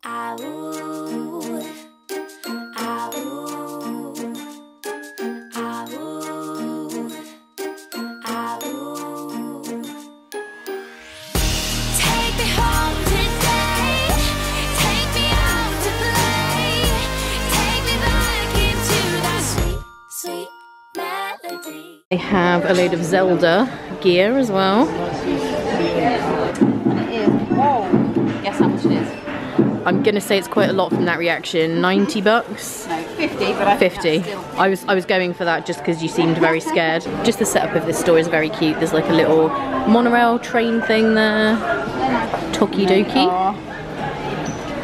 They have a load of Zelda gear as well. Guess how much it is? I'm gonna say it's quite a lot from that reaction. 90 bucks? No, 50, but I think 50. that's still... I was going for that just because you seemed very scared. Just the setup of this store is very cute. There's like a little monorail train thing there. Tokidoki.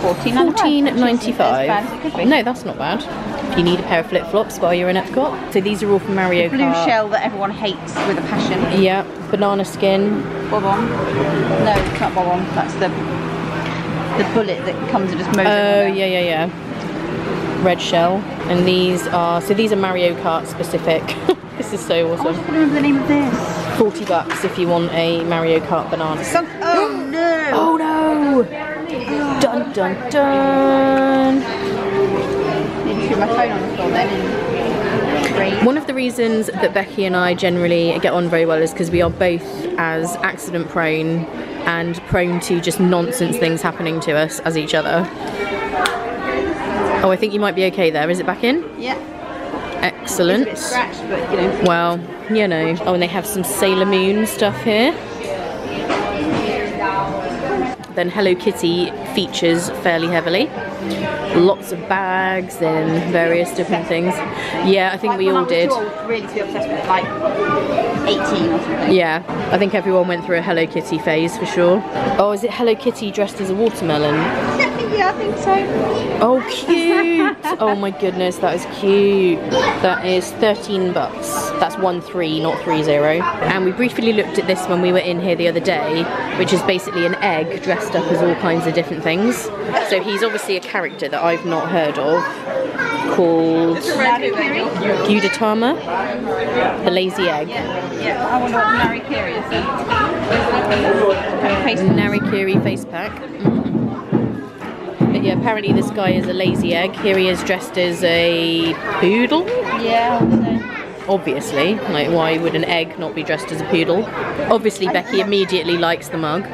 $14.95. No, that's not bad. If you need a pair of flip-flops while you're in Epcot. So these are all from Mario Kart. Blue shell that everyone hates with a passion. Yeah, banana skin. Bob-on. No, it's not Bob-on. That's the bullet that comes and just mows Oh, yeah. Red shell. And these are Mario Kart specific. This is so awesome. I can't remember the name of this. 40 bucks if you want a Mario Kart banana. Oh no! Oh no! Dun dun dun! My phone on the floor then. One of the reasons that Becky and I generally get on very well is because we are both as accident prone and prone to just nonsense things happening to us as each other. Oh, I think you might be okay there. Is it back in? Yeah. Excellent. It's a bit scratched, but you know. Well, you know. Oh, and they have some Sailor Moon stuff here. Then Hello Kitty features fairly heavily. Lots of bags and various different things. Yeah, I think we all did. Really to be obsessed with it, like 18 or something. Yeah, I think everyone went through a Hello Kitty phase for sure. Oh, is it Hello Kitty dressed as a watermelon? Yeah, I think so. Oh, cute! Oh my goodness, that is cute. That is 13 bucks. That's 13, not 30. And we briefly looked at this when we were in here the other day, which is basically an egg dressed up as all kinds of different things. So he's obviously a character that I've not heard of, called Gudetama, the lazy egg. Yeah, I wonder what Narikiri is then. Narikiri face pack. But yeah, apparently this guy is a lazy egg. Here he is dressed as a poodle. Yeah, obviously, like why would an egg not be dressed as a poodle? Obviously Becky immediately likes the mug.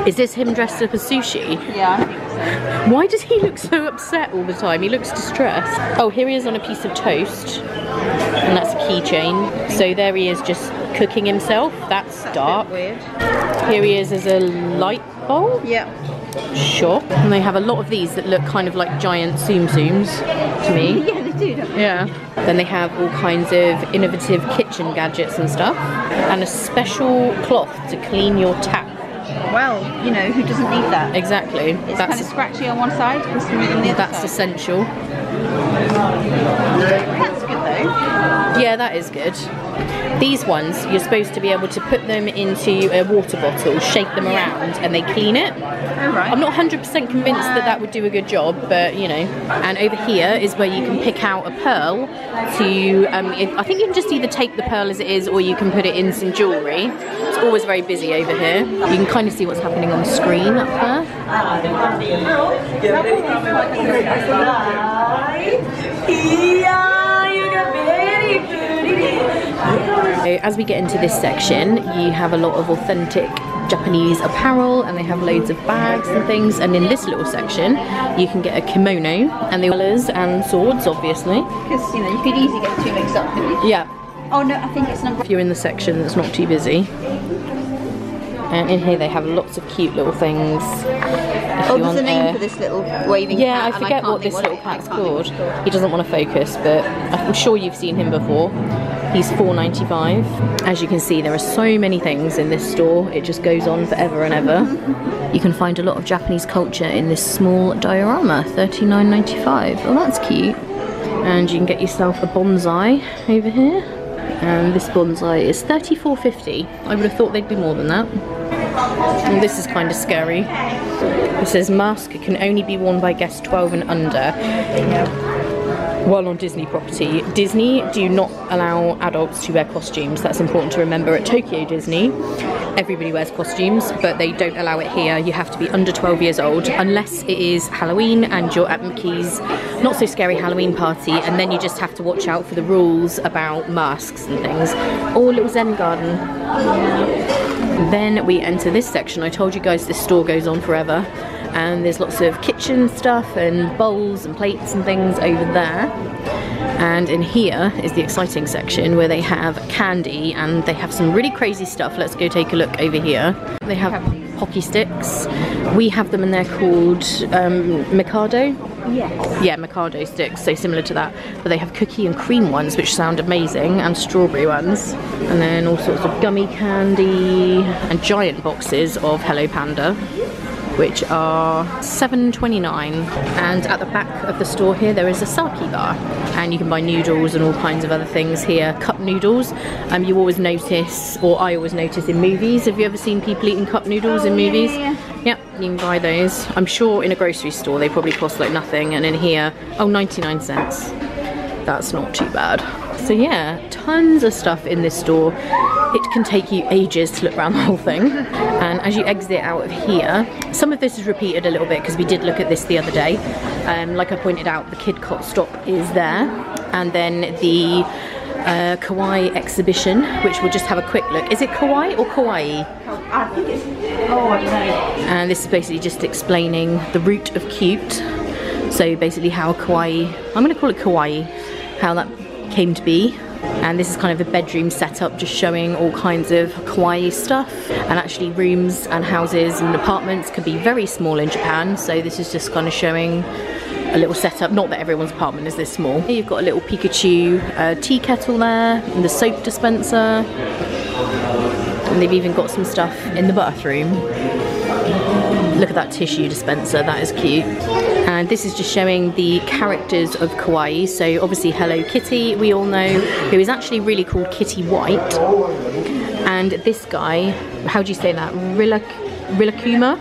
Is this him dressed up as Sushi? Yeah, I think so. Why does he look so upset all the time? He looks distressed. Oh, here he is on a piece of toast. And that's a keychain. So there he is just cooking himself. That's dark. Weird. Here he is as a light bulb? Yeah. Sure. And they have a lot of these that look kind of like giant Tsum Tsums to me. Yeah, they do, don't they? Yeah. Then they have all kinds of innovative kitchen gadgets and stuff. And a special cloth to clean your tap. Well, you know, who doesn't need that? Exactly. It's kind of scratchy on one side and smooth on the other That's side. essential. That's good though. Yeah, that is good. These ones, you're supposed to be able to put them into a water bottle, shake them around, and they clean it. Oh, right. I'm not 100% convinced that that would do a good job, but you know. And over here is where you can pick out a pearl to, I think you can just either take the pearl as it is or you can put it in some jewellery. It's always very busy over here. You can kind of see what's happening on the screen up there. As we get into this section, you have a lot of authentic Japanese apparel, and they have loads of bags and things. And in this little section, you can get a kimono and the colours and swords, obviously. Because you know you could easily get the two mixed up, couldn't you? Yeah. Oh no, I think it's number. If you're in the section that's not too busy. And in here they have lots of cute little things. Oh, there's a name for this little waving cat. Yeah, I forget what this little cat's called. He doesn't want to focus, but I'm sure you've seen him before. He's $4.95. As you can see, there are so many things in this store. It just goes on forever and ever. You can find a lot of Japanese culture in this small diorama, $39.95. Oh, that's cute. And you can get yourself a bonsai over here. And this bonsai is $34.50. I would have thought they'd be more than that. And this is kind of scary. It says mask can only be worn by guests 12 and under. While on Disney property, Disney do not allow adults to wear costumes. That's important to remember. At Tokyo Disney, everybody wears costumes, but they don't allow it here. You have to be under 12 years old, unless it is Halloween and you're at Mickey's Not So Scary Halloween party, and then you just have to watch out for the rules about masks and things. Oh, little Zen garden. Then we enter this section. I told you guys this store goes on forever. And there's lots of kitchen stuff and bowls and plates and things over there. And in here is the exciting section where they have candy and they have some really crazy stuff. Let's go take a look over here. They have Pocky sticks. We have them and they're called Mikado. Yes. Yeah, Mikado sticks, so similar to that. But they have cookie and cream ones, which sound amazing, and strawberry ones. And then all sorts of gummy candy and giant boxes of Hello Panda, which are $7.29. And at the back of the store here there is a sake bar, and you can buy noodles and all kinds of other things here. Cup noodles, you always notice, or I always notice in movies. Have you ever seen people eating cup noodles in movies? Yep, you can buy those. I'm sure in a grocery store they probably cost like nothing, and in here, oh, 99 cents. That's not too bad. So yeah, tons of stuff in this store. It can take you ages to look around the whole thing. And as you exit out of here, some of this is repeated a little bit because we did look at this the other day. Like I pointed out, the Kid Cot stop is there. And then the Kawaii exhibition, which we'll just have a quick look. Is it Kawaii or Kawaii? I think it's, oh, I don't know. And this is basically just explaining the root of cute. So basically how Kawaii, I'm going to call it Kawaii, how that came to be. And this is kind of the bedroom setup, just showing all kinds of kawaii stuff. And actually rooms and houses and apartments can be very small in Japan, so this is just kind of showing a little setup. Not that everyone's apartment is this small. Here you've got a little Pikachu tea kettle there, and the soap dispenser. And they've even got some stuff in the bathroom. Look at that tissue dispenser, that is cute. And this is just showing the characters of Kawaii. So obviously Hello Kitty, we all know, who is actually really called Kitty White. And this guy, how do you say that? Rilakkuma?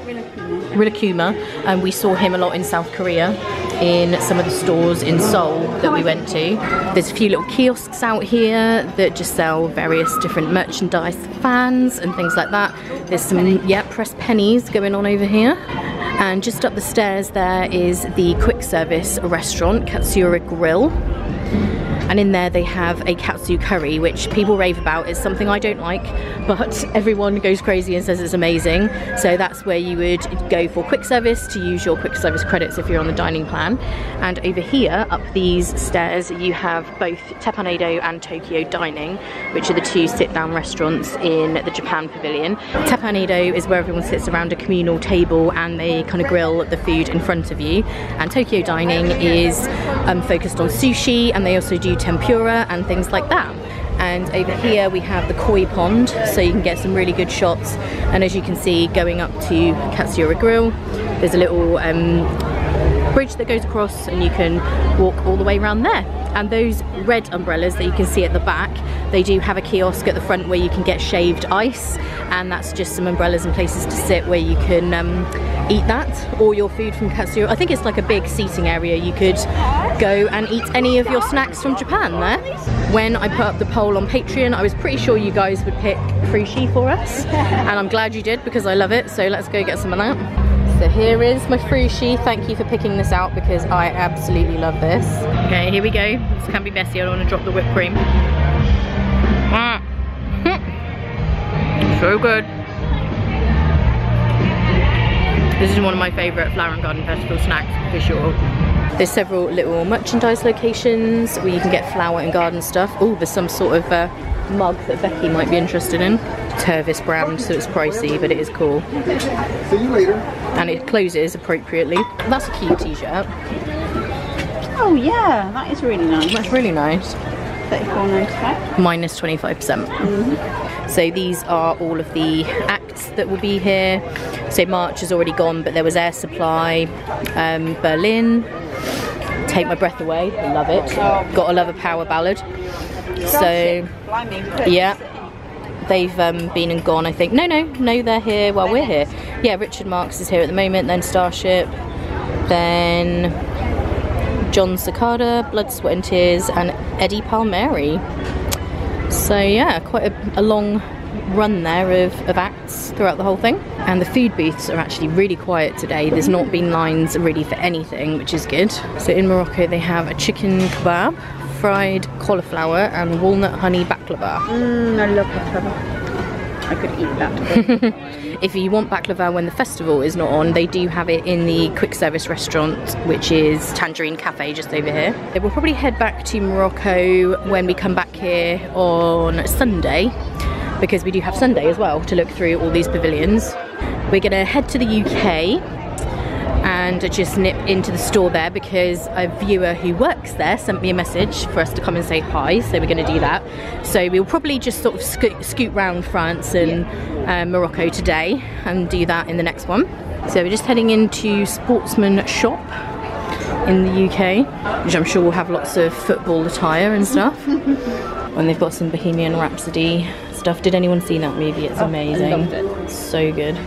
Rilakkuma. We saw him a lot in South Korea in some of the stores in Seoul that we went to. There's a few little kiosks out here that just sell various different merchandise, fans and things like that. There's some, yeah, pressed pennies going on over here. And just up the stairs there is the quick service restaurant, Katsura Grill. And in there they have a katsu curry, which people rave about. It's something I don't like, but everyone goes crazy and says it's amazing. So that's where you would go for quick service to use your quick service credits if you're on the dining plan. And over here, up these stairs, you have both Teppan Edo and Tokyo Dining, which are the two sit-down restaurants in the Japan Pavilion. Teppan Edo is where everyone sits around a communal table and they kind of grill the food in front of you. And Tokyo Dining is focused on sushi, and they also do tempura and things like that. And over here we have the koi pond, so you can get some really good shots. And as you can see, going up to Katsura Grill, there's a little bridge that goes across and you can walk all the way around there. And those red umbrellas that you can see at the back, they do have a kiosk at the front where you can get shaved ice, and that's just some umbrellas and places to sit where you can eat that or your food from Katsura. I think it's like a big seating area. You could go and eat any of your snacks from Japan there. When I put up the poll on Patreon, I was pretty sure you guys would pick Frushi for us, and I'm glad you did because I love it. So let's go get some of that. So here is my Frushi. Thank you for picking this out because I absolutely love this. Okay, here we go. This can be messy. I don't want to drop the whipped cream. So good. This is one of my favourite Flower and Garden Festival snacks for sure. There's several little merchandise locations where you can get flower and garden stuff. Oh, there's some sort of mug that Becky might be interested in. Tervis brand, so it's pricey, but it is cool. See you later. And it closes appropriately. That's a cute t-shirt. Oh yeah, that is really nice. That's really nice. $34.95. Minus 25%. So these are all of the acts that will be here. So March is already gone, but there was Air Supply, Berlin, Take My Breath Away, I love it. Gotta love a power ballad. So yeah, they've been and gone, I think. No, they're here while we're here. Yeah, Richard Marx is here at the moment, then Starship, then John Cicada, Blood, Sweat and Tears, and Eddie Palmieri. So yeah, quite a long run there of acts throughout the whole thing. And the food booths are actually really quiet today. There's not been lines really for anything, which is good. So in Morocco they have a chicken kebab, fried cauliflower and walnut honey baklava. I love baklava. I could eat that. If you want baklava when the festival is not on, they do have it in the quick service restaurant, which is Tangerine Cafe just over here. We'll probably head back to Morocco when we come back here on Sunday, because we do have Sunday as well to look through all these pavilions. We're gonna head to the UK and just nip into the store there because a viewer who works there sent me a message for us to come and say hi, so we're going to do that. So we'll probably just sort of scoot round France and Morocco today and do that in the next one. So we're just heading into Sportsman Shop in the UK, which I'm sure will have lots of football attire and stuff. And they've got some Bohemian Rhapsody stuff. Did anyone see that movie? It's amazing. I loved it. So good.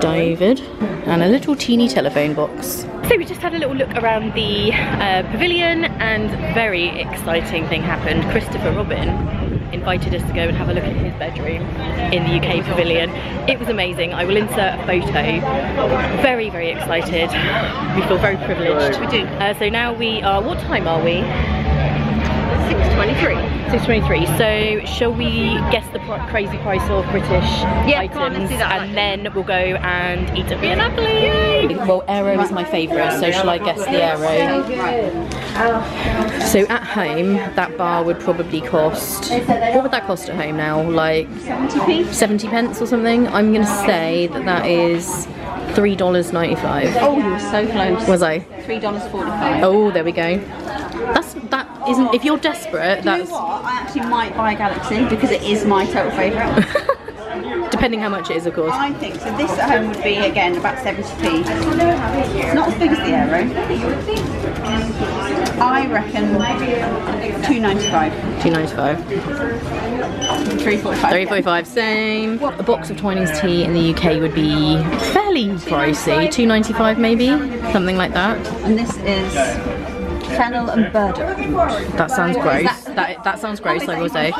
David. And a little teeny telephone box. So we just had a little look around the pavilion, and very exciting thing happened. Christopher Robin invited us to go and have a look at his bedroom in the UK pavilion. It was amazing. I will insert a photo. Very, very excited. We feel very privileged. We do. So now we are, what time are we? 6:23. 6:23. So shall we guess the crazy price of British items, go on, let's do that. and then we'll go and eat at Via Napoli? Well, Aero is my favourite, so shall I guess the Aero? So at home, that bar would probably cost, what would that cost at home now? Like 70p? 70 pence or something? I'm going to say that that is $3.95. Oh, you were so close. Was I? $3.45. Oh, there we go. That isn't, if you're desperate, Do you that's... know what? I actually might buy a Galaxy because it is my total favourite. Depending how much it is, of course. I think so. This at home would be again about 70p. It's not as big as the Aero. I reckon $2.95. $2.95. $3.45. $3.45, same. A box of Twinings tea in the UK would be fairly pricey. $2.95 maybe, something like that. And this is fennel and burdock. That sounds gross. That sounds gross, I will say.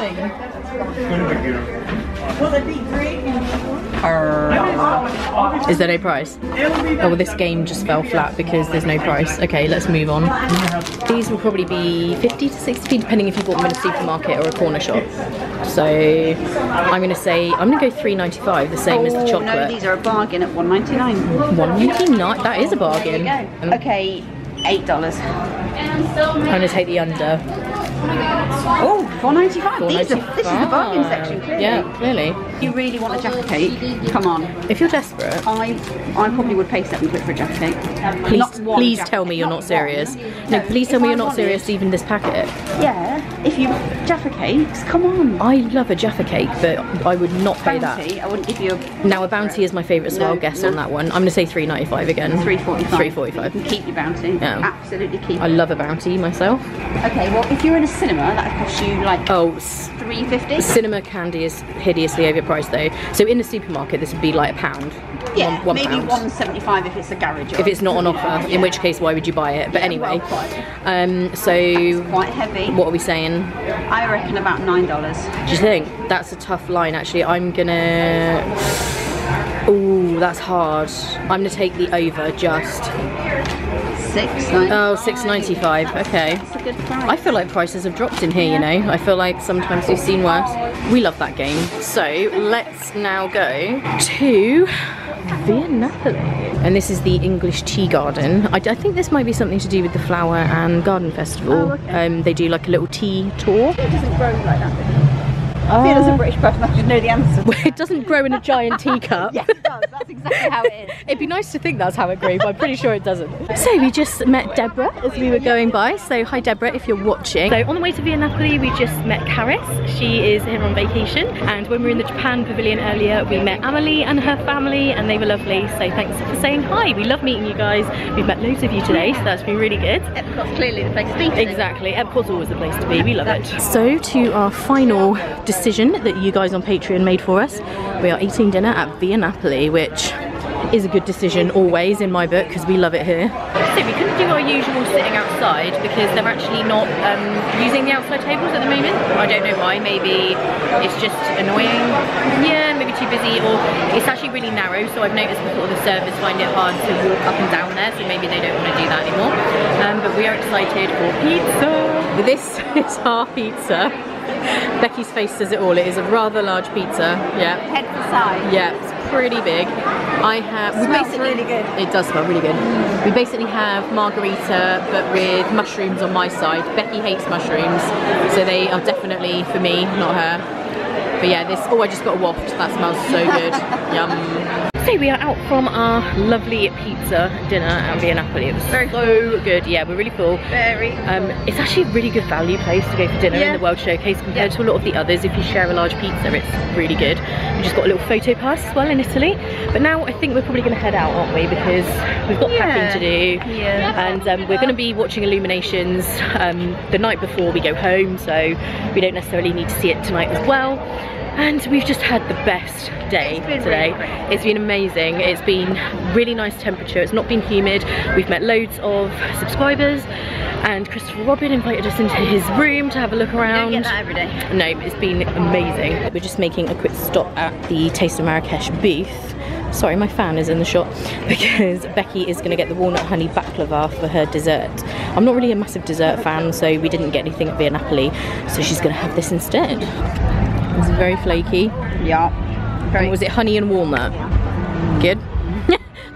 Is there no price? Oh, well, this game just fell flat because there's no price. Okay, let's move on. These will probably be 50 to 60p, depending if you bought them in a supermarket or a corner shop. So I'm going to go $3.95, the same as the chocolate. No, these are a bargain at $1.99. $1.99? That is a bargain. There you go. Okay, $8. I'm going to take the under. Oh, $4.95. This is the bargain section, clearly. Yeah, clearly. You really want a Jaffa cake? Come on. If you're desperate, I probably would pay £7 for a Jaffa cake. please tell me you're not serious. No, please tell me you're not serious, even this packet. Yeah, if you Jaffa cakes, come on. I love a Jaffa cake, but I would not pay Bounty, that. I wouldn't give you a... Now a Bounty is my favourite, so I'll guess on that one. I'm going to say $3.95 again. $3.45. $3.45. You can keep your Bounty. Yeah. Absolutely keep it. I love a Bounty myself. Okay, well, if you're in a cinema, that costs you like Oh, $3.50. cinema candy is hideously overpriced though. So in the supermarket, this would be like £1. Yeah, one maybe pound. $1.75 if it's a garage. If it's not on offer, in which case why would you buy it? But anyway, so quite heavy. what are we saying? I reckon about $9. Do you think? That's a tough line actually. I'm gonna... Ooh, that's hard. I'm gonna take the over just. $6.95. Oh, $6.95, okay. That's a good price. I feel like prices have dropped in here, you know. I feel like sometimes we've seen worse. We love that game. So let's now go to Via Napoli. And this is the English Tea Garden. I think this might be something to do with the Flower and Garden Festival. Oh, okay. They do like a little tea tour. It doesn't grow like that. I feel as a British person I should know the answer. It doesn't grow in a giant teacup. Yes, it does. That's exactly how it is. It'd be nice to think that's how it grew, but I'm pretty sure it doesn't. So we just met Deborah as we were going by. So hi Deborah, if you're watching. So on the way to Via Napoli, we just met Karis. She is here on vacation. And when we were in the Japan pavilion earlier, we met Amelie and her family, and they were lovely. So thanks for saying hi. We love meeting you guys. We've met loads of you today, so that's been really good. Epcot's clearly the place to be. Exactly, Epcot's always the place to be. We love it. So to our final decision that you guys on Patreon made for us, we are eating dinner at Via Napoli, which is a good decision always in my book, because we love it here. So we couldn't do our usual sitting outside because they're actually not using the outside tables at the moment. I don't know why, maybe it's just annoying, yeah, maybe too busy, or it's actually really narrow, so I've noticed before the servers find it hard to walk up and down there, so maybe they don't want to do that anymore. But we are excited for pizza. This is our pizza. Becky's face says it all. It is a rather large pizza. Yeah. Head to side. Yeah, it's pretty big. It smells really good. It does smell really good. We basically have margarita, but with mushrooms on my side. Becky hates mushrooms, so they are definitely for me, not her. But yeah, this. Oh, I just got a waft. That smells so good. Yum. So we are out from our lovely pizza dinner at Via Napoli. It was so good. Yeah, we're really full. Very. It's actually a really good value place to go for dinner in the World Showcase compared to a lot of the others. If you share a large pizza, it's really good. We just got a little photo pass as well in Italy. But now I think we're probably going to head out, aren't we? Because we've got packing to do. Yeah. And we're going to be watching Illuminations the night before we go home, so we don't necessarily need to see it tonight as well. And we've just had the best day today. Really it's been amazing. It's been really nice temperature. It's not been humid. We've met loads of subscribers, and Christopher Robin invited us into his room to have a look around. You don't get that every day. No, it's been amazing. We're just making a quick stop at the Taste of Marrakesh booth. Sorry, my fan is in the shot because Becky is going to get the walnut honey baklava for her dessert. I'm not really a massive dessert fan, so we didn't get anything at Via Napoli, so she's going to have this instead. It's very flaky. Yeah. And was it honey and walnut? Good.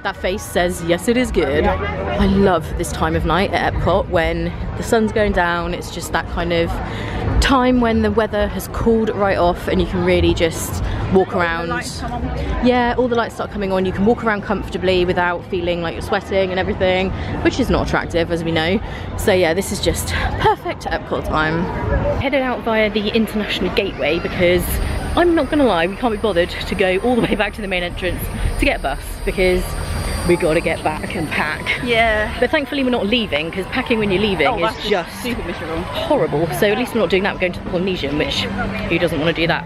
That face says yes, it is good. I love this time of night at Epcot when the sun's going down. It's just that kind of time when the weather has cooled right off and you can really just walk around. Yeah, all the lights start coming on. You can walk around comfortably without feeling like you're sweating and everything, which is not attractive, as we know. So yeah, this is just perfect Epcot time. Headed out via the International Gateway because I'm not gonna lie, we can't be bothered to go all the way back to the main entrance to get a bus because we got to get back and pack. Yeah. But thankfully we're not leaving, because packing when you're leaving is just super miserable. Horrible. So at least we're not doing that. We're going to the Polynesian, which who doesn't want to do that?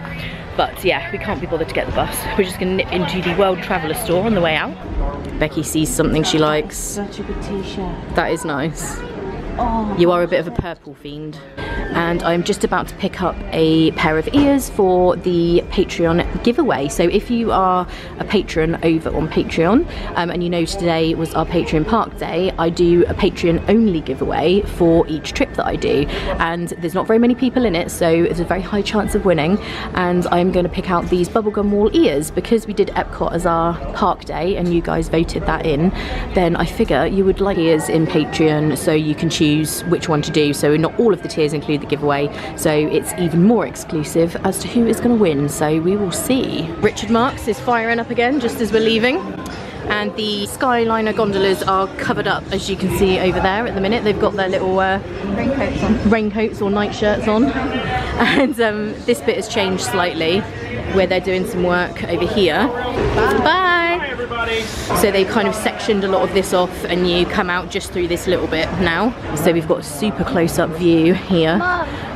But yeah, we can't be bothered to get the bus. We're just going to nip into the World Traveller store on the way out. Becky sees something she likes. Such a good t-shirt. That is nice. Oh. You are a bit of a purple fiend. And I'm just about to pick up a pair of ears for the Patreon giveaway. So if you are a patron over on Patreon, and you know today was our Patreon Park Day, I do a Patreon only giveaway for each trip that I do. And there's not very many people in it, so there's a very high chance of winning. And I'm going to pick out these Bubblegum Wall ears because we did Epcot as our Park Day and you guys voted that in. Then I figure you would like ears in Patreon, so you can choose which one to do. So not all of the tiers include the giveaway, so it's even more exclusive as to who is going to win, so we will see. Richard Marx is firing up again just as we're leaving, and the Skyliner gondolas are covered up, as you can see over there at the minute. They've got their little raincoats or night shirts on, and this bit has changed slightly where they're doing some work over here. Bye! So they kind of sectioned a lot of this off and you come out just through this little bit now. So we've got a super close-up view here.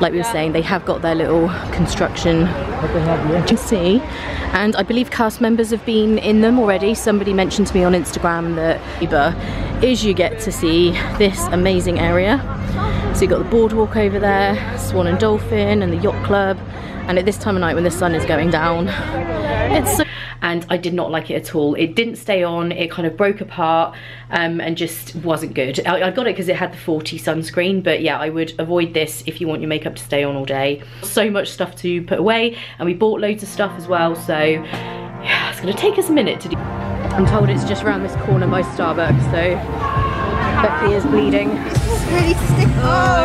Like we were saying, they have got their little construction to see. And I believe cast members have been in them already. Somebody mentioned to me on Instagram that is you get to see this amazing area. So you've got the boardwalk over there, Swan and Dolphin and the Yacht Club. And at this time of night when the sun is going down, it's so... And I did not like it at all. It didn't stay on, it kind of broke apart and just wasn't good. I got it because it had the 40 sunscreen, but yeah, I would avoid this if you want your makeup to stay on all day. So much stuff to put away, and we bought loads of stuff as well, so yeah, it's gonna take us a minute to do. I'm told it's just around this corner by Starbucks, so Becky is bleeding. It's really sticky. Oh.